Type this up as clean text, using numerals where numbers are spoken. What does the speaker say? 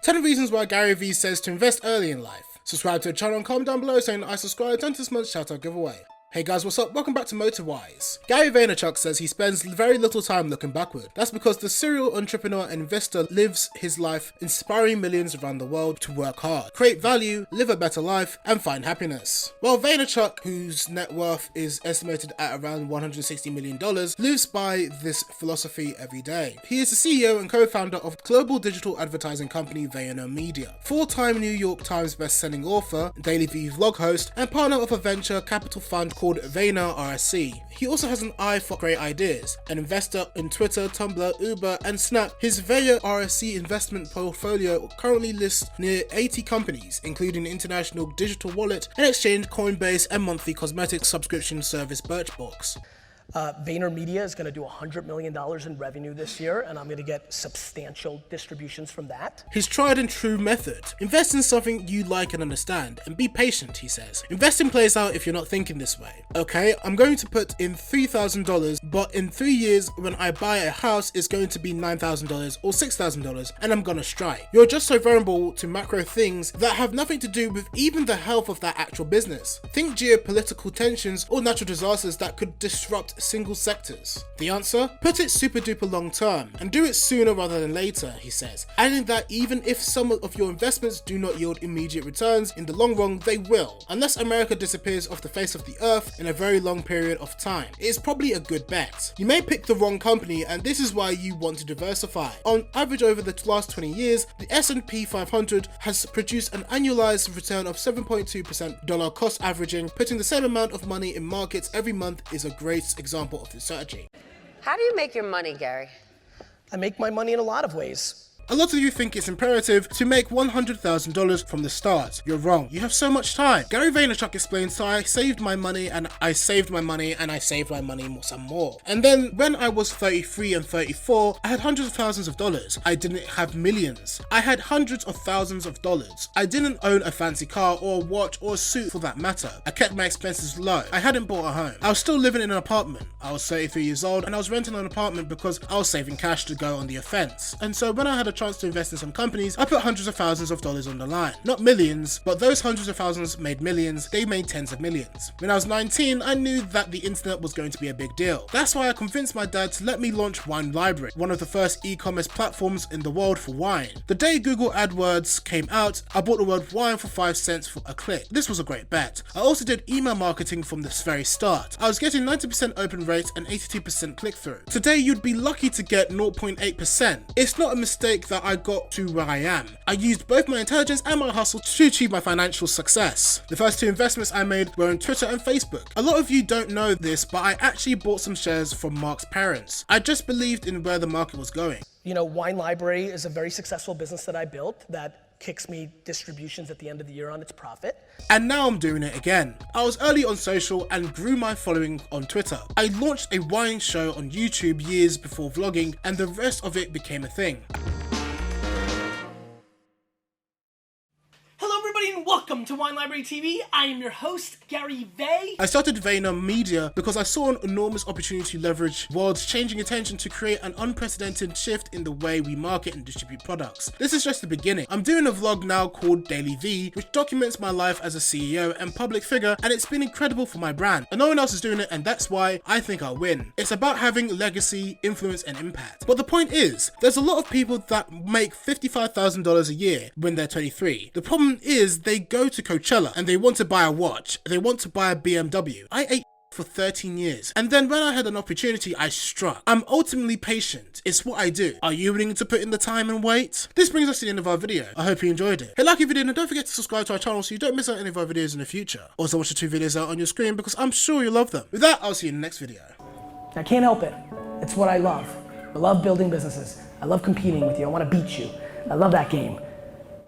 10 reasons why Gary Vee says to invest early in life. Subscribe to the channel and comment down below saying I subscribe to this month's shoutout giveaway. Hey guys, what's up? Welcome back to MOTIVATIONAL. Gary Vaynerchuk says he spends very little time looking backward. That's because the serial entrepreneur and investor lives his life inspiring millions around the world to work hard, create value, live a better life, and find happiness. While Vaynerchuk, whose net worth is estimated at around $160 million, lives by this philosophy every day. He is the CEO and co-founder of global digital advertising company VaynerMedia, four-time New York Times best-selling author, GARYvee vlog host, and partner of a venture capital fund called VaynerRSC. He also has an eye for great ideas, an investor in Twitter, Tumblr, Uber, and Snap. His VaynerRSC investment portfolio currently lists near 80 companies, including international digital wallet and exchange Coinbase and monthly cosmetic subscription service Birchbox. VaynerMedia is going to do $100 million in revenue this year, and I'm going to get substantial distributions from that. His tried and true method: invest in something you like and understand, and be patient, he says. Investing plays out if you're not thinking this way. Okay, I'm going to put in $3,000, but in 3 years, when I buy a house, it's going to be $9,000 or $6,000, and I'm gonna strike. You're just so vulnerable to macro things that have nothing to do with even the health of that actual business. Think geopolitical tensions or natural disasters that could disrupt single sectors. The answer? Put it super duper long term and do it sooner rather than later, he says, adding that even if some of your investments do not yield immediate returns, in the long run they will, unless America disappears off the face of the earth in a very long period of time. It is probably a good bet. You may pick the wrong company, and this is why you want to diversify. On average over the last 20 years, the S&P 500 has produced an annualized return of 7.2%, dollar cost averaging. Putting the same amount of money in markets every month is a great example of this strategy. How do you make your money, Gary? I make my money in a lot of ways. A lot of you think it's imperative to make $100,000 from the start. You're wrong. You have so much time. Gary Vaynerchuk explains, so I saved my money and I saved my money and I saved my money some more. And then when I was 33 and 34, I had hundreds of thousands of dollars. I didn't have millions. I had hundreds of thousands of dollars. I didn't own a fancy car or a watch or a suit for that matter. I kept my expenses low. I hadn't bought a home. I was still living in an apartment. I was 33 years old and I was renting an apartment because I was saving cash to go on the offense. And so when I had a chance to invest in some companies, I put hundreds of thousands of dollars on the line. Not millions, but those hundreds of thousands made millions. They made tens of millions. When I was 19, I knew that the internet was going to be a big deal. That's why I convinced my dad to let me launch Wine Library, one of the first e-commerce platforms in the world for wine. The day Google AdWords came out, I bought the word wine for 5 cents for a click. This was a great bet. I also did email marketing from the very start. I was getting 90% open rate and 82% click-through. Today, you'd be lucky to get 0.8%. It's not a mistake that I got to where I am. I used both my intelligence and my hustle to achieve my financial success. The first two investments I made were on Twitter and Facebook. A lot of you don't know this, but I actually bought some shares from Mark's parents. I just believed in where the market was going. You know, Wine Library is a very successful business that I built that kicks me distributions at the end of the year on its profit. And now I'm doing it again. I was early on social and grew my following on Twitter. I launched a wine show on YouTube years before vlogging, and the rest of it became a thing. Welcome to Wine Library TV. I am your host, Gary Vee. I started VaynerMedia because I saw an enormous opportunity to leverage world's changing attention to create an unprecedented shift in the way we market and distribute products. This is just the beginning. I'm doing a vlog now called GARYvee, which documents my life as a CEO and public figure, and it's been incredible for my brand. And no one else is doing it, and that's why I think I'll win. It's about having legacy, influence, and impact. But the point is, there's a lot of people that make $55,000 a year when they're 23. The problem is they go to Coachella and they want to buy a watch, they want to buy a BMW. I ate for 13 years, and then when I had an opportunity, I struck. I'm ultimately patient. It's what I do. Are you willing to put in the time and wait? This brings us to the end of our video. I hope you enjoyed it. Hey, like if you did, and don't forget to subscribe to our channel so you don't miss out any of our videos in the future. Also watch the 2 videos out on your screen because I'm sure you'll love them. With that, I'll see you in the next video. I can't help it. It's what I love. I love building businesses. I love competing with you. I want to beat you. I love that game.